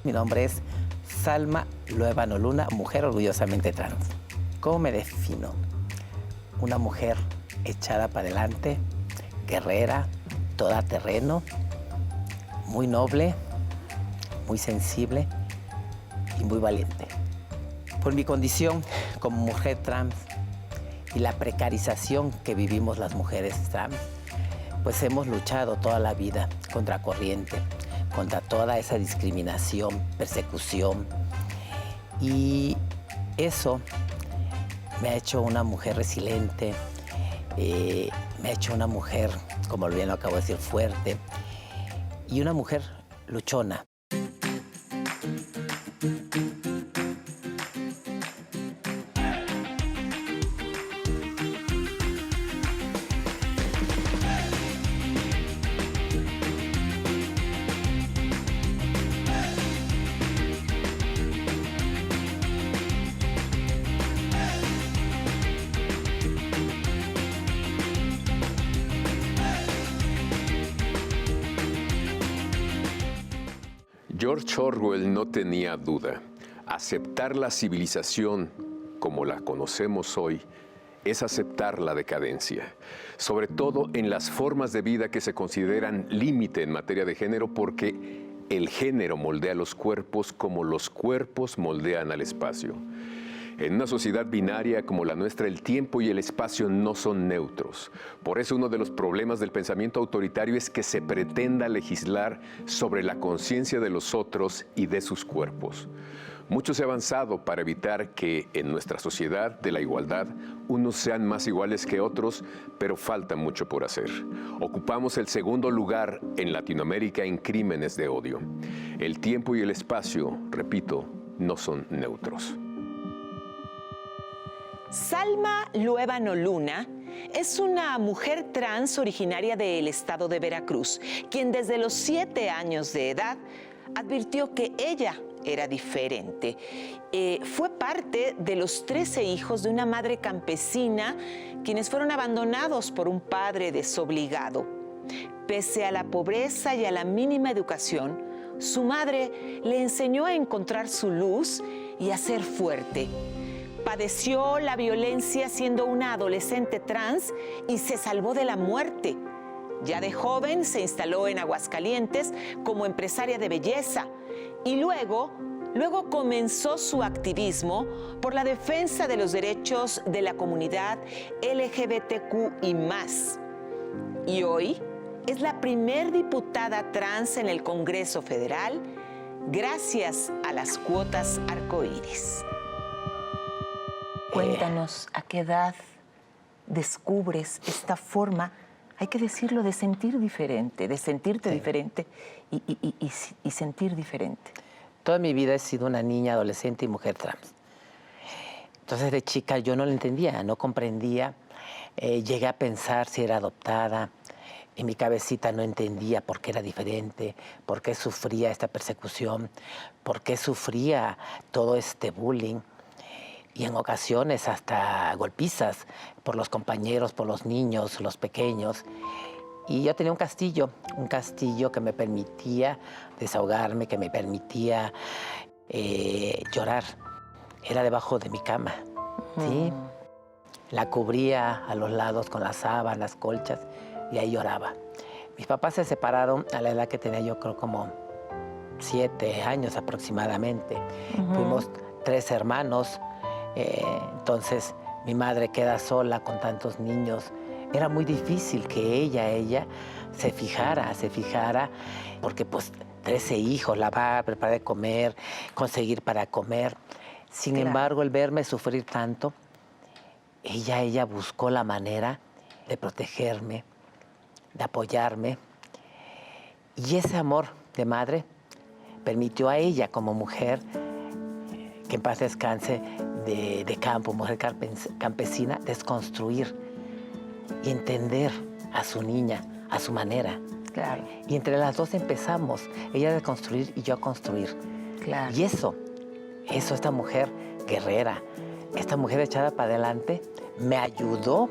Mi nombre es Salma Luevano Luna, mujer orgullosamente trans. ¿Cómo me defino? Una mujer echada para adelante, guerrera, todoterreno, muy noble, muy sensible y muy valiente. Por mi condición como mujer trans y la precarización que vivimos las mujeres trans, pues hemos luchado toda la vida contra corriente, contra toda esa discriminación, persecución. Y eso me ha hecho una mujer resiliente, me ha hecho una mujer, como bien lo acabo de decir, fuerte, y una mujer luchona. George Orwell no tenía duda. Aceptar la civilización como la conocemos hoy es aceptar la decadencia, sobre todo en las formas de vida que se consideran límite en materia de género, porque el género moldea los cuerpos como los cuerpos moldean al espacio. En una sociedad binaria como la nuestra, el tiempo y el espacio no son neutros. Por eso uno de los problemas del pensamiento autoritario es que se pretenda legislar sobre la conciencia de los otros y de sus cuerpos. Mucho se ha avanzado para evitar que en nuestra sociedad de la igualdad unos sean más iguales que otros, pero falta mucho por hacer. Ocupamos el segundo lugar en Latinoamérica en crímenes de odio. El tiempo y el espacio, repito, no son neutros. Salma Luevano Luna es una mujer trans originaria del estado de Veracruz, quien desde los 7 años de edad advirtió que ella era diferente. Fue parte de los 13 hijos de una madre campesina, quienes fueron abandonados por un padre desobligado. Pese a la pobreza y a la mínima educación, su madre le enseñó a encontrar su luz y a ser fuerte. Padeció la violencia siendo una adolescente trans y se salvó de la muerte. Ya de joven se instaló en Aguascalientes como empresaria de belleza y luego comenzó su activismo por la defensa de los derechos de la comunidad LGBTQ y más. Y hoy es la primer diputada trans en el Congreso Federal gracias a las cuotas arcoíris. Cuéntanos, ¿a qué edad descubres esta forma, hay que decirlo, de sentir diferente, de sentirte diferente y sentir diferente? Toda mi vida he sido una niña, adolescente y mujer trans. Entonces, de chica yo no lo entendía, no comprendía. Llegué a pensar si era adoptada. En mi cabecita no entendía por qué era diferente, por qué sufría esta persecución, por qué sufría todo este bullying. Y en ocasiones hasta golpizas por los compañeros, por los niños, los pequeños. Y yo tenía un castillo que me permitía desahogarme, que me permitía llorar. Era debajo de mi cama, ¿sí? La cubría a los lados con las sábanas, colchas, y ahí lloraba. Mis papás se separaron a la edad que tenía yo creo como 7 años aproximadamente. Fuimos 3 hermanos. Entonces mi madre queda sola con tantos niños. Era muy difícil que ella se fijara, porque pues 13 hijos, lavar, preparar de comer, conseguir para comer. Sin embargo, el verme sufrir tanto, ella buscó la manera de protegerme, de apoyarme. Y ese amor de madre permitió a ella como mujer, que en paz descanse, de campo, mujer campesina, desconstruir y entender a su niña, a su manera. Claro. Y entre las dos empezamos, ella a desconstruir y yo a construir. Claro. Y eso, esta mujer guerrera, esta mujer echada para adelante, me ayudó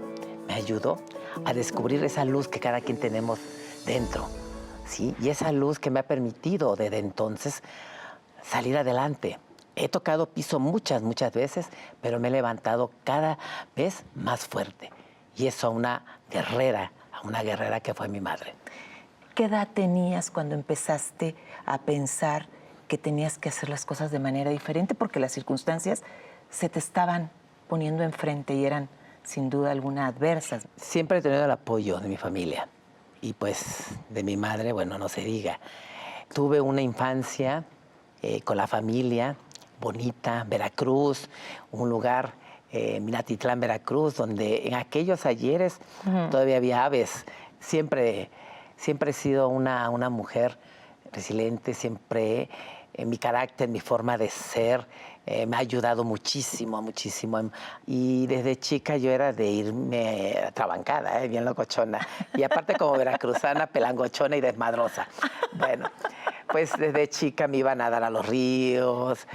a descubrir esa luz que cada quien tenemos dentro, ¿sí? Y esa luz que me ha permitido desde entonces salir adelante. He tocado piso muchas veces, pero me he levantado cada vez más fuerte. Y eso a una guerrera que fue mi madre. ¿Qué edad tenías cuando empezaste a pensar que tenías que hacer las cosas de manera diferente? Porque las circunstancias se te estaban poniendo enfrente y eran sin duda alguna adversas. Siempre he tenido el apoyo de mi familia y pues de mi madre, bueno, no se diga. Tuve una infancia con la familia bonita, Veracruz, un lugar, Minatitlán, Veracruz, donde en aquellos ayeres todavía había aves. Siempre he sido una mujer resiliente, siempre mi carácter, mi forma de ser, me ha ayudado muchísimo. Y desde chica yo era de irme atrabancada, bien locochona. Y aparte como veracruzana, pelangochona y desmadrosa. Bueno, pues desde chica me iba a nadar a los ríos,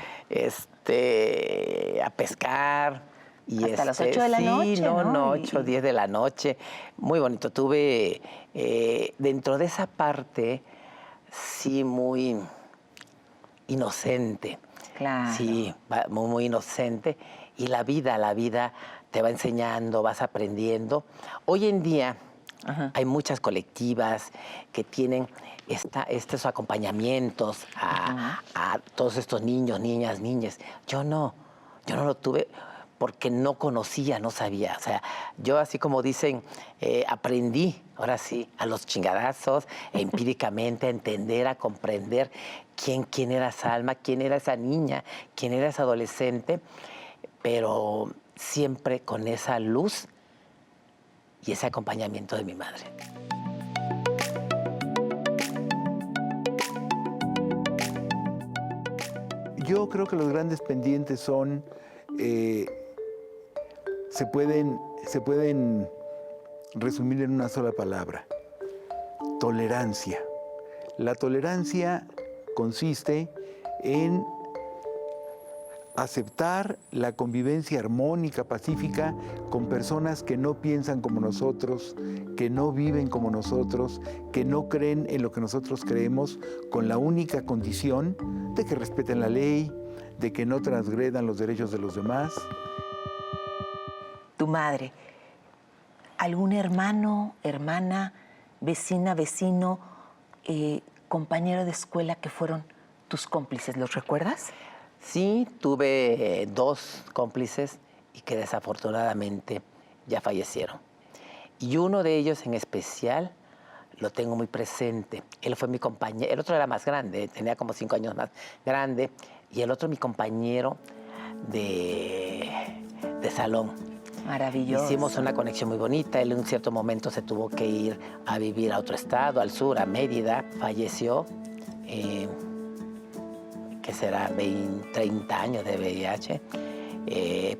a pescar. Y hasta las 8 de la noche, Sí, 8, 10 de la noche. Muy bonito. Tuve dentro de esa parte, sí, muy inocente. Claro. Sí, muy inocente. Y la vida te va enseñando, vas aprendiendo. Hoy en día hay muchas colectivas que tienen estos acompañamientos a todos estos niños, niñas. Yo no lo tuve porque no conocía, no sabía. O sea, yo así como dicen, aprendí, ahora sí, a los chingadazos, empíricamente, a entender, a comprender quién era Salma, quién era esa niña, quién era esa adolescente, pero siempre con esa luz y ese acompañamiento de mi madre. Yo creo que los grandes pendientes son, se pueden resumir en una sola palabra: tolerancia. La tolerancia consiste en aceptar la convivencia armónica, pacífica, con personas que no piensan como nosotros, que no viven como nosotros, que no creen en lo que nosotros creemos, con la única condición de que respeten la ley, de que no transgredan los derechos de los demás. Tu madre, ¿algún hermano, hermana, vecina, vecino, compañero de escuela que fueron tus cómplices? ¿Los recuerdas? Sí, tuve 2 cómplices y que desafortunadamente ya fallecieron. Y uno de ellos en especial lo tengo muy presente. Él fue mi compañero, el otro era más grande, tenía como 5 años más grande, y el otro mi compañero de salón. Maravilloso. Hicimos una conexión muy bonita. Él en un cierto momento se tuvo que ir a vivir a otro estado, al sur, a Mérida. Falleció, que será 30 años de VIH.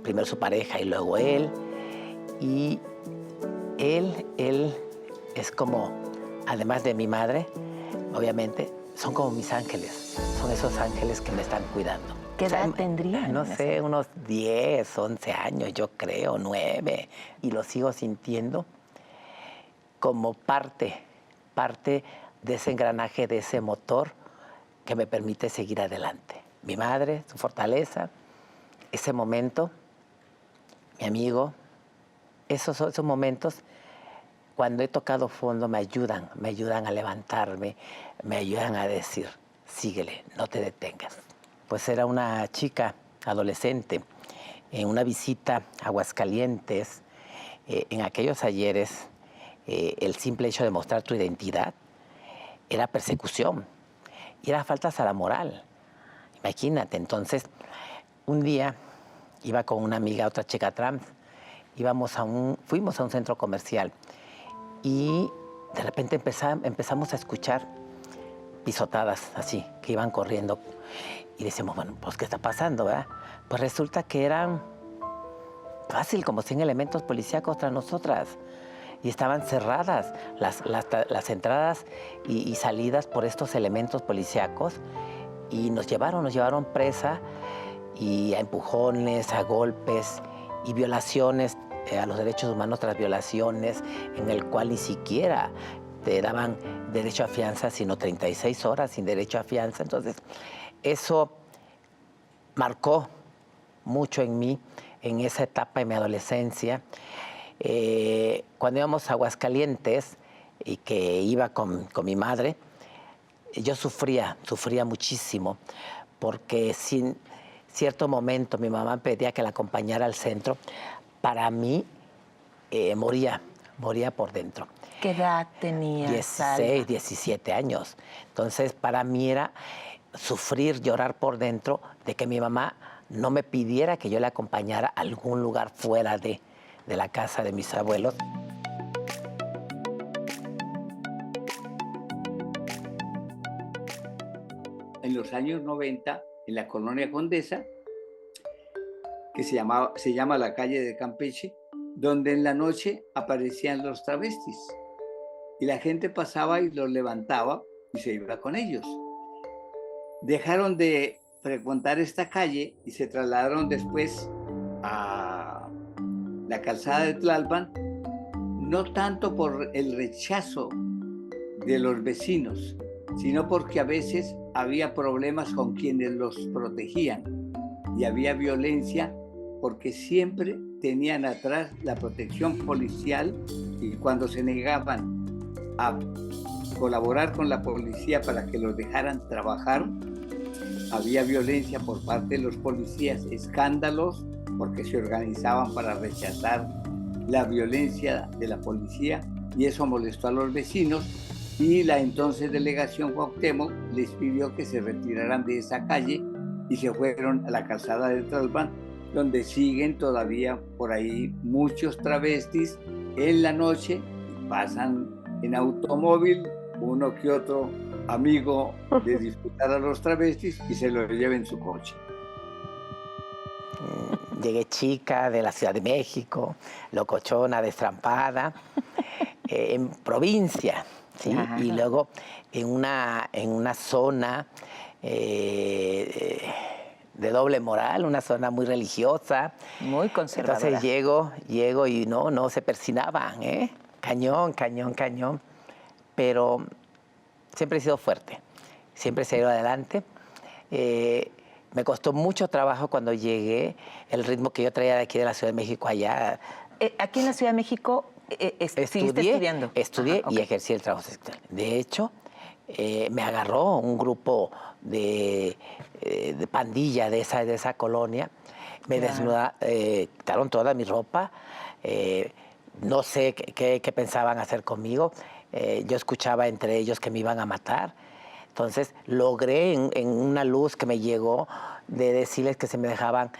Primero su pareja y luego él. Y él es como, además de mi madre, obviamente, son como mis ángeles. Son esos ángeles que me están cuidando. ¿Qué edad tendría? No sé, unos 10, 11 años, yo creo, 9. Y lo sigo sintiendo como parte de ese engranaje, de ese motor que me permite seguir adelante. Mi madre, su fortaleza, ese momento, mi amigo, esos momentos, cuando he tocado fondo, me ayudan a levantarme, me ayudan a decir, síguele, no te detengas. Pues era una chica adolescente en una visita a Aguascalientes. En aquellos ayeres, el simple hecho de mostrar tu identidad era persecución y era faltas a la moral. Imagínate, entonces, un día iba con una amiga, otra chica trans, fuimos a un centro comercial y de repente empezamos a escuchar pisotadas así, que iban corriendo. Y decimos, bueno, pues, ¿qué está pasando, verdad? Pues resulta que eran fácil, como 100 elementos policíacos tras nosotras. Y estaban cerradas las entradas y salidas por estos elementos policíacos. Y nos llevaron presa y a empujones, a golpes y violaciones a los derechos humanos tras violaciones, en el cual ni siquiera te daban derecho a fianza, sino 36 horas sin derecho a fianza. Entonces, eso marcó mucho en mí, en esa etapa de mi adolescencia. Cuando íbamos a Aguascalientes y que iba con mi madre, yo sufría muchísimo, porque sin cierto momento mi mamá pedía que la acompañara al centro. Para mí, moría por dentro. ¿Qué edad tenía? 16, 17 años. Entonces, para mí era sufrir, llorar por dentro de que mi mamá no me pidiera que yo le acompañara a algún lugar fuera de la casa de mis abuelos. En los años 90, en la colonia Condesa, que se llama la calle de Campeche, donde en la noche aparecían los travestis. Y la gente pasaba y los levantaba y se iba con ellos. Dejaron de frecuentar esta calle y se trasladaron después a la calzada de Tlalpan, no tanto por el rechazo de los vecinos, sino porque a veces había problemas con quienes los protegían y había violencia porque siempre tenían atrás la protección policial, y cuando se negaban a colaborar con la policía para que los dejaran trabajar, había violencia por parte de los policías, escándalos porque se organizaban para rechazar la violencia de la policía, y eso molestó a los vecinos, y la entonces delegación Cuauhtémoc les pidió que se retiraran de esa calle y se fueron a la calzada de Tlalpan, donde siguen todavía por ahí muchos travestis en la noche, pasan en automóvil, uno que otro amigo de disfrutar a los travestis y se los lleva en su coche. Llegué chica de la Ciudad de México, locochona, destrampada, en provincia, ¿sí? Y luego en una zona de doble moral, una zona muy religiosa. Muy conservadora. Entonces llego y no se persinaban, ¿eh? Cañón. Pero siempre he sido fuerte, siempre he seguido adelante. Me costó mucho trabajo cuando llegué, el ritmo que yo traía de aquí de la Ciudad de México allá. Aquí en la Ciudad de México ¿seguiste estudiando? Estudié y ejercí el trabajo sexual. De hecho, me agarró un grupo de pandilla de esa colonia, me quitaron toda mi ropa, no sé qué pensaban hacer conmigo, yo escuchaba entre ellos que me iban a matar. Entonces logré en una luz que me llegó de decirles que se me dejaban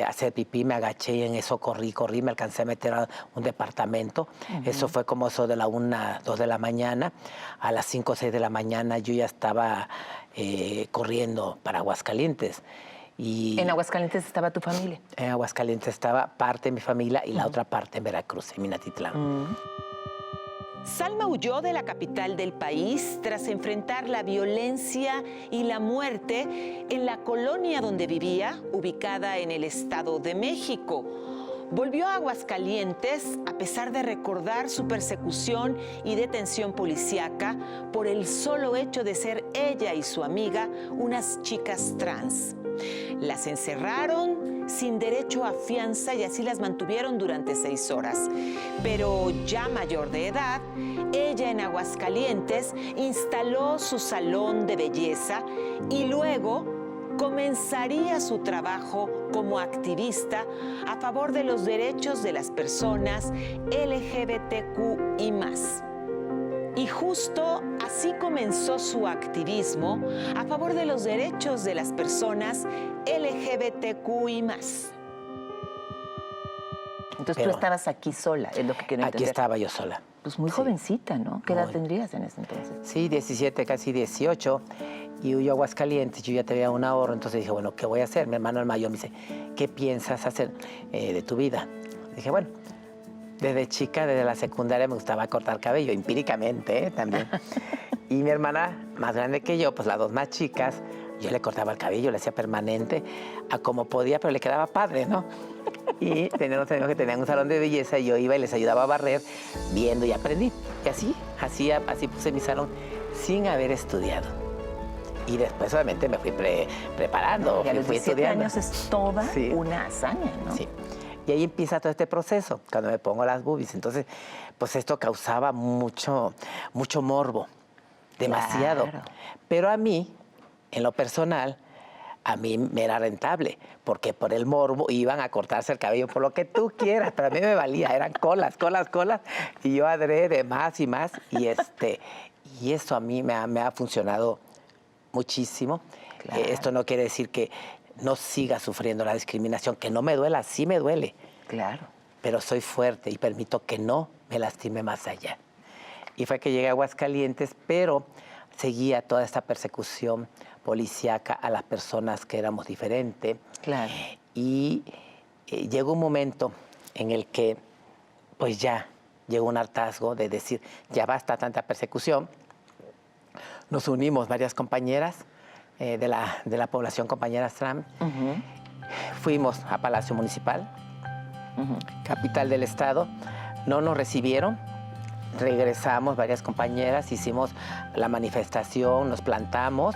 hacer pipí, me agaché y en eso corrí, me alcancé a meter a un departamento. Eso fue como eso de la 1, 2 de la mañana. A las 5 o 6 de la mañana yo ya estaba corriendo para Aguascalientes. Y ¿en Aguascalientes estaba tu familia? En Aguascalientes estaba parte de mi familia y la otra parte en Veracruz, en Minatitlán. Salma huyó de la capital del país tras enfrentar la violencia y la muerte en la colonia donde vivía, ubicada en el Estado de México. Volvió a Aguascalientes a pesar de recordar su persecución y detención policíaca por el solo hecho de ser ella y su amiga unas chicas trans. Las encerraron sin derecho a fianza y así las mantuvieron durante 6 horas. Pero ya mayor de edad, ella en Aguascalientes instaló su salón de belleza y luego comenzaría su trabajo como activista a favor de los derechos de las personas LGBTQ y más. Y justo así comenzó su activismo a favor de los derechos de las personas LGBTQ y más. Entonces tú estabas aquí sola, es lo que quiero entender. Aquí estaba yo sola. Pues muy jovencita, ¿no? ¿Qué edad tendrías en ese entonces? Sí, 17, casi 18. Y huyo a Aguascalientes, yo ya tenía un ahorro, entonces dije, bueno, ¿qué voy a hacer? Mi hermano el mayor me dice, ¿qué piensas hacer de tu vida? Dije, bueno, desde chica, desde la secundaria me gustaba cortar cabello, empíricamente también. Y mi hermana, más grande que yo, pues las dos más chicas, yo le cortaba el cabello, le hacía permanente, a como podía, pero le quedaba padre, ¿no? Y tenía unos amigos que tenían un salón de belleza y yo iba y les ayudaba a barrer, viendo y aprendí. Y así puse mi salón sin haber estudiado. Y después obviamente me fui preparando, Y a los fui 17 estudiando. años es toda Sí. una hazaña, ¿no? Sí. Y ahí empieza todo este proceso, cuando me pongo las boobies. Entonces, pues esto causaba mucho morbo, demasiado. Claro. Pero a mí, en lo personal, a mí me era rentable, porque por el morbo iban a cortarse el cabello por lo que tú quieras, pero a mí me valía, eran colas, y yo adrede más y más, y eso a mí me ha funcionado muchísimo. Claro. Esto no quiere decir que no siga sufriendo la discriminación, que no me duela, sí me duele, Claro. pero soy fuerte y permito que no me lastime más allá. Y fue que llegué a Aguascalientes, pero seguía toda esta persecución policíaca a las personas que éramos diferentes. Claro. Y llegó un momento en el que, pues ya, llegó un hartazgo de decir, ya basta tanta persecución. Nos unimos varias compañeras de la población, compañeras trans. Fuimos a Palacio Municipal, capital del estado. No nos recibieron. Regresamos varias compañeras, hicimos la manifestación, nos plantamos.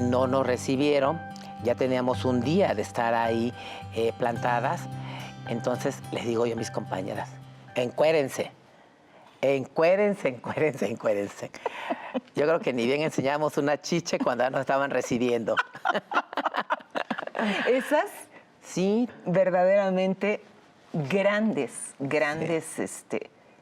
No nos recibieron. Ya teníamos un día de estar ahí plantadas. Entonces les digo yo a mis compañeras, encuérense. Encuérense. Yo creo que ni bien enseñamos una chiche cuando ya nos estaban recibiendo. Esas Sí, verdaderamente grandes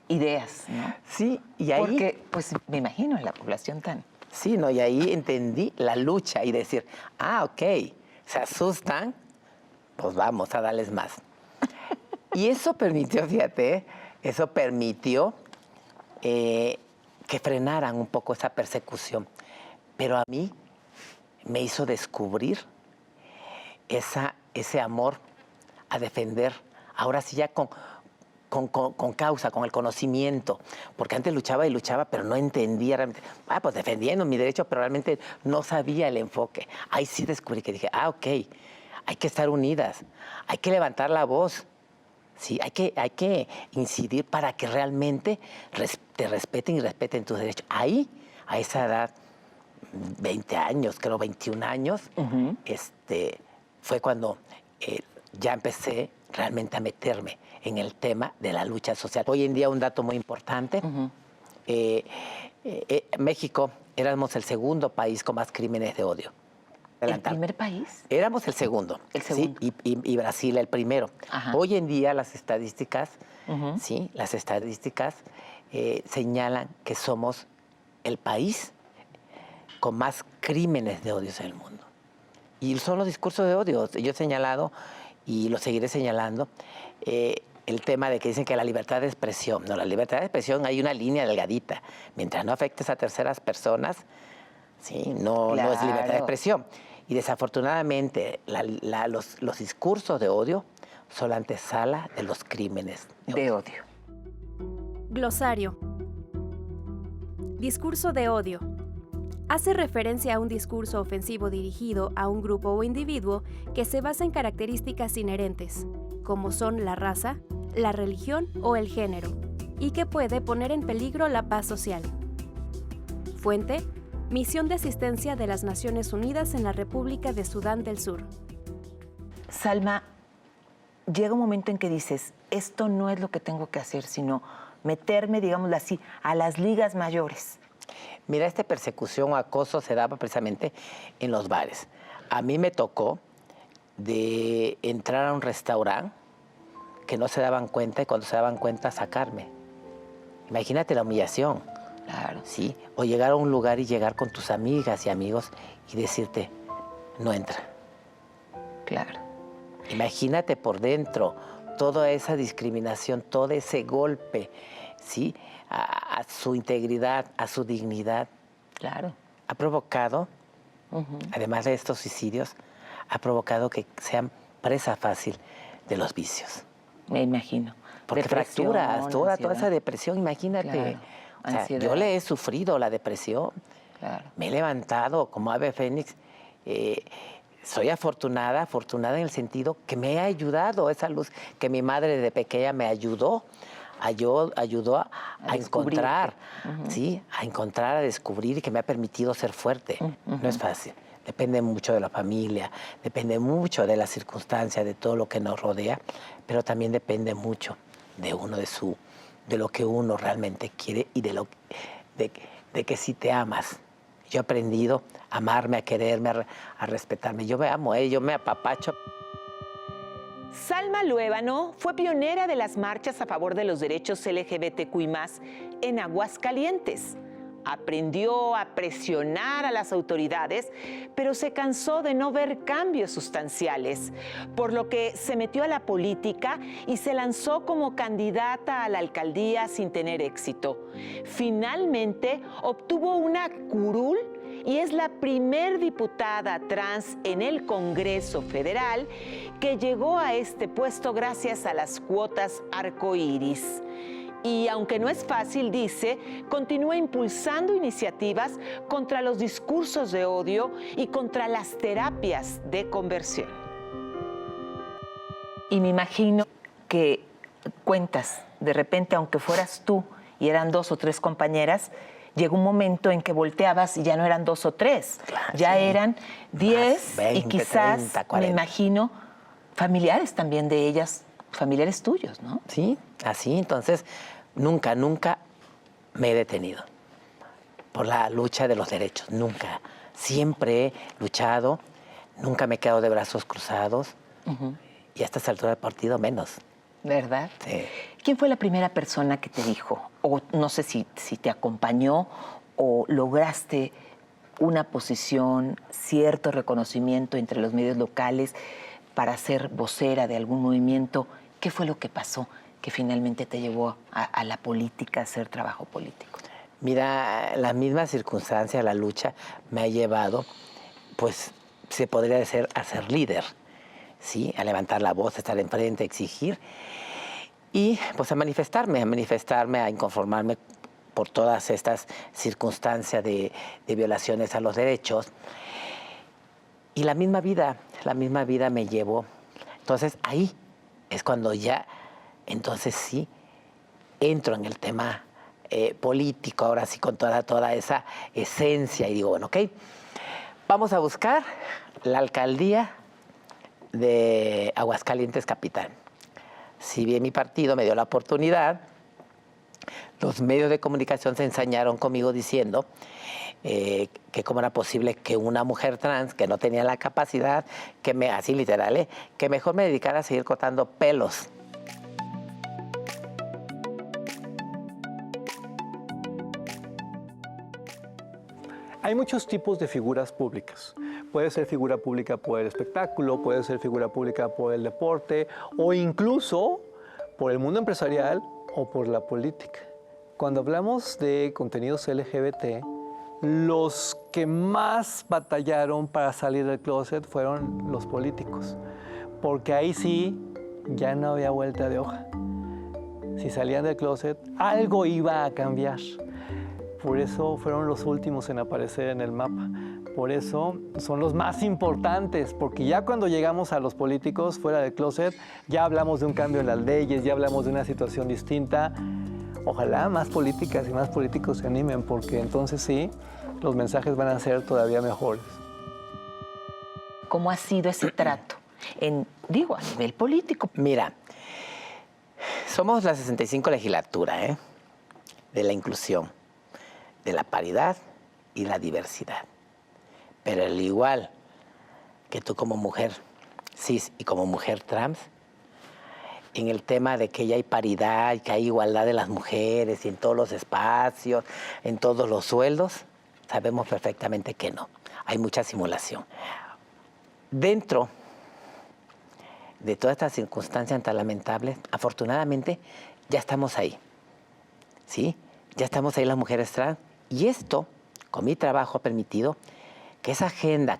ideas, ¿no? sí, y ahí... Porque, pues, me imagino la población tan... Sí, no, y ahí entendí la lucha y decir, ok, se asustan, pues vamos a darles más. Y eso permitió, fíjate, que frenaran un poco esa persecución. Pero a mí me hizo descubrir ese amor a defender, ahora sí ya con causa, con el conocimiento, porque antes luchaba, pero no entendía realmente. Pues defendiendo mi derecho, pero realmente no sabía el enfoque. Ahí sí descubrí que dije, ok, hay que estar unidas, hay que levantar la voz, sí, hay que incidir para que realmente te respeten y respeten tus derechos. Ahí, a esa edad, 20 años, creo 21 años, fue cuando ya empecé realmente a meterme en el tema de la lucha social. Hoy en día un dato muy importante, México éramos el segundo país con más crímenes de odio. ¿El primer país? Éramos el segundo. El segundo. Sí, y Brasil el primero. Ajá. Hoy en día las estadísticas, sí, las estadísticas señalan que somos el país con más crímenes de odio en el mundo. Y son los discursos de odio. Yo he señalado, y lo seguiré señalando, el tema de que dicen que la libertad de expresión. No, la libertad de expresión hay una línea delgadita. Mientras no afectes a terceras personas, sí, no es libertad de expresión. Y desafortunadamente los discursos de odio son la antesala de los crímenes De odio. Glosario. Discurso de odio. Hace referencia a un discurso ofensivo dirigido a un grupo o individuo que se basa en características inherentes, como son la raza, la religión o el género, y que puede poner en peligro la paz social. Fuente: Misión de Asistencia de las Naciones Unidas en la República de Sudán del Sur. Salma, llega un momento en que dices, esto no es lo que tengo que hacer, sino meterme, digámoslo así, a las ligas mayores. Mira, esta persecución o acoso se daba precisamente en los bares. A mí me tocó de entrar a un restaurante que no se daban cuenta y cuando se daban cuenta sacarme. Imagínate la humillación. Claro. Sí, o llegar a un lugar y llegar con tus amigas y amigos y decirte, no entra. Claro. Imagínate por dentro toda esa discriminación, todo ese golpe, ¿sí? A su integridad, a su dignidad. Claro. Ha provocado, además de estos suicidios, ha provocado que sean presa fácil de los vicios. Me imagino. Porque Depresión, fracturas, toda ansiedad. esa depresión, imagínate. Claro. O sea, Ansiedad. yo le he sufrido la depresión. Claro. Me he levantado como ave fénix. Soy afortunada en el sentido que me ha ayudado esa luz que mi madre de pequeña me ayudó ayudó a descubrirte. encontrar, ¿sí? A encontrar, a descubrir y que me ha permitido ser fuerte. No es fácil. Depende mucho de la familia, depende mucho de las circunstancias, de todo lo que nos rodea, pero también depende mucho de uno, de lo que uno realmente quiere y de que si te amas. Yo he aprendido a amarme, a quererme, a respetarme. Yo me amo, yo me apapacho. Salma Luébano fue pionera de las marchas a favor de los derechos LGBTQI+ en Aguascalientes. Aprendió a presionar a las autoridades, pero se cansó de no ver cambios sustanciales, por lo que se metió a la política y se lanzó como candidata a la alcaldía sin tener éxito. Finalmente obtuvo una curul y es la primer diputada trans en el Congreso Federal que llegó a este puesto gracias a las cuotas arcoíris. Y aunque no es fácil, dice, continúa impulsando iniciativas contra los discursos de odio y contra las terapias de conversión. Y me imagino que cuentas, de repente, aunque fueras tú y eran 2 o 3 compañeras, llegó un momento en que volteabas y ya no eran 2 o 3, Claro, ya sí. eran 10 20, y quizás, 30, 40. me imagino, familiares también de ellas, familiares tuyos, ¿no? Sí, así. Entonces, nunca me he detenido por la lucha de los derechos. Nunca. Siempre he luchado, nunca me he quedado de brazos cruzados. Y a estas alturas del partido menos. ¿Verdad? Sí. ¿Quién fue la primera persona que te dijo, o no sé si te acompañó o lograste una posición, cierto reconocimiento entre los medios locales para ser vocera de algún movimiento? ¿Qué fue lo que pasó que finalmente te llevó a la política, a hacer trabajo político? Mira, la misma circunstancia, la lucha, me ha llevado, pues, se podría decir, a ser líder, ¿sí? A levantar la voz, a estar enfrente, a exigir y, pues, a manifestarme, a inconformarme por todas estas circunstancias de violaciones a los derechos. Y la misma vida me llevó. Entonces, ahí es cuando ya, entonces sí, entro en el tema político, ahora sí con toda esa esencia, y digo, bueno, ok, vamos a buscar la alcaldía de Aguascalientes Capital. Si bien mi partido me dio la oportunidad, los medios de comunicación se ensañaron conmigo diciendo que cómo era posible que una mujer trans que no tenía la capacidad, así literal, que mejor me dedicara a seguir cortando pelos. Hay muchos tipos de figuras públicas. Puede ser figura pública por el espectáculo, puede ser figura pública por el deporte o incluso por el mundo empresarial o por la política. Cuando hablamos de contenidos LGBT, los que más batallaron para salir del closet fueron los políticos, porque ahí sí ya no había vuelta de hoja. Si salían del closet, algo iba a cambiar. Por eso fueron los últimos en aparecer en el mapa. Por eso son los más importantes, porque ya cuando llegamos a los políticos fuera del closet, ya hablamos de un cambio en las leyes, ya hablamos de una situación distinta. Ojalá más políticas y más políticos se animen, porque entonces sí, los mensajes van a ser todavía mejores. ¿Cómo ha sido ese trato? A nivel político. Mira, somos la 65 legislatura de la inclusión, de la paridad y la diversidad. Pero al igual que tú como mujer cis y como mujer trans, en el tema de que ya hay paridad y que hay igualdad de las mujeres y en todos los espacios, en todos los sueldos, sabemos perfectamente que no. Hay mucha simulación. Dentro de todas estas circunstancias tan lamentables, afortunadamente ya estamos ahí, ¿sí? Ya estamos ahí las mujeres trans. Y esto, con mi trabajo, ha permitido que esa agenda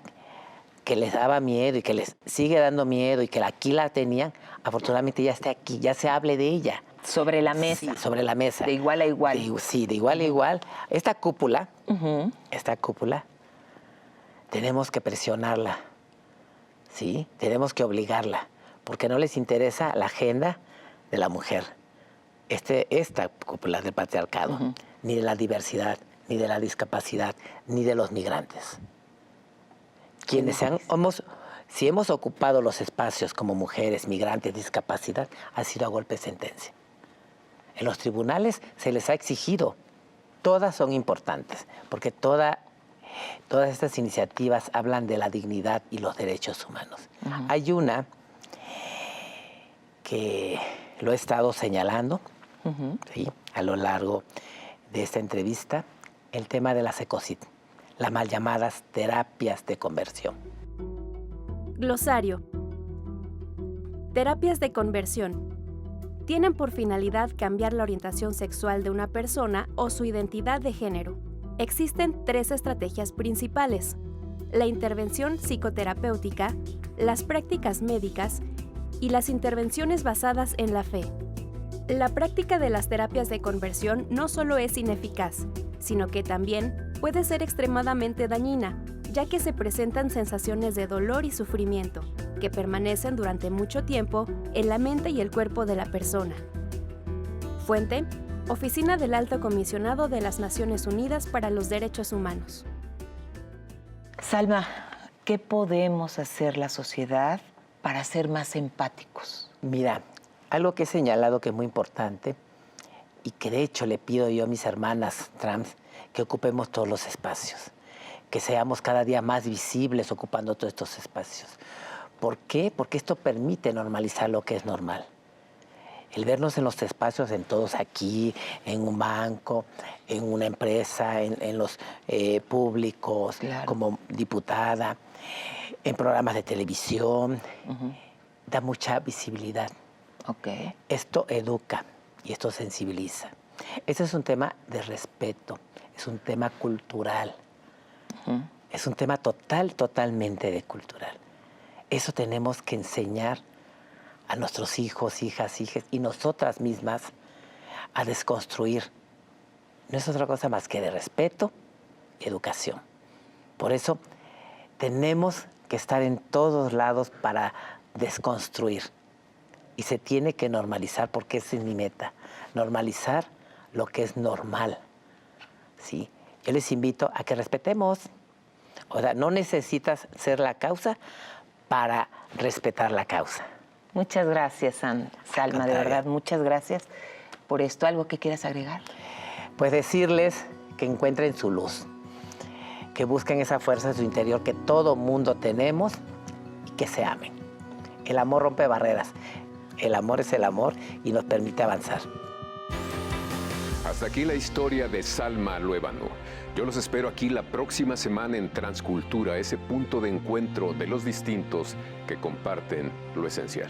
que les daba miedo y que les sigue dando miedo y que aquí la tenían, afortunadamente ya esté aquí, ya se hable de ella. Sobre la mesa. Sí, sobre la mesa. De igual a igual. Sí, de igual a igual. Esta cúpula, tenemos que presionarla, ¿sí? Tenemos que obligarla, porque no les interesa la agenda de la mujer. esta cúpula del patriarcado, ni de la diversidad, ni de la discapacidad, ni de los migrantes. Si hemos ocupado los espacios como mujeres, migrantes, discapacidad, ha sido a golpe de sentencia. En los tribunales se les ha exigido, todas son importantes, porque todas estas iniciativas hablan de la dignidad y los derechos humanos. Hay una que lo he estado señalando ¿sí? a lo largo de esta entrevista, el tema de las ECOSID, las mal llamadas terapias de conversión. Glosario. Terapias de conversión. Tienen por finalidad cambiar la orientación sexual de una persona o su identidad de género. Existen 3 estrategias principales: la intervención psicoterapéutica, las prácticas médicas y las intervenciones basadas en la fe. La práctica de las terapias de conversión no solo es ineficaz, sino que también puede ser extremadamente dañina, ya que se presentan sensaciones de dolor y sufrimiento, que permanecen durante mucho tiempo en la mente y el cuerpo de la persona. Fuente: Oficina del Alto Comisionado de las Naciones Unidas para los Derechos Humanos. Salma, ¿qué podemos hacer la sociedad para ser más empáticos? Mira, algo que he señalado que es muy importante y que de hecho le pido yo a mis hermanas trans que ocupemos todos los espacios, que seamos cada día más visibles ocupando todos estos espacios. ¿Por qué? Porque esto permite normalizar lo que es normal. El vernos en los espacios, en todos aquí, en un banco, en una empresa, en los públicos, claro, como diputada, en programas de televisión, da mucha visibilidad. Okay. Esto educa y esto sensibiliza. Este es un tema de respeto, es un tema cultural, es un tema totalmente de cultural. Eso tenemos que enseñar a nuestros hijos, hijas y nosotras mismas a desconstruir. No es otra cosa más que de respeto y educación. Por eso tenemos que estar en todos lados para desconstruir. Y se tiene que normalizar, porque esa es mi meta, normalizar lo que es normal. ¿Sí? Yo les invito a que respetemos. O sea, no necesitas ser la causa para respetar la causa. Muchas gracias, Salma, de verdad, muchas gracias por esto. ¿Algo que quieras agregar? Pues decirles que encuentren su luz, que busquen esa fuerza en su interior que todo mundo tenemos y que se amen. El amor rompe barreras. El amor es el amor y nos permite avanzar. Hasta aquí la historia de Salma Luébano. Yo los espero aquí la próxima semana en Transcultura, ese punto de encuentro de los distintos que comparten lo esencial.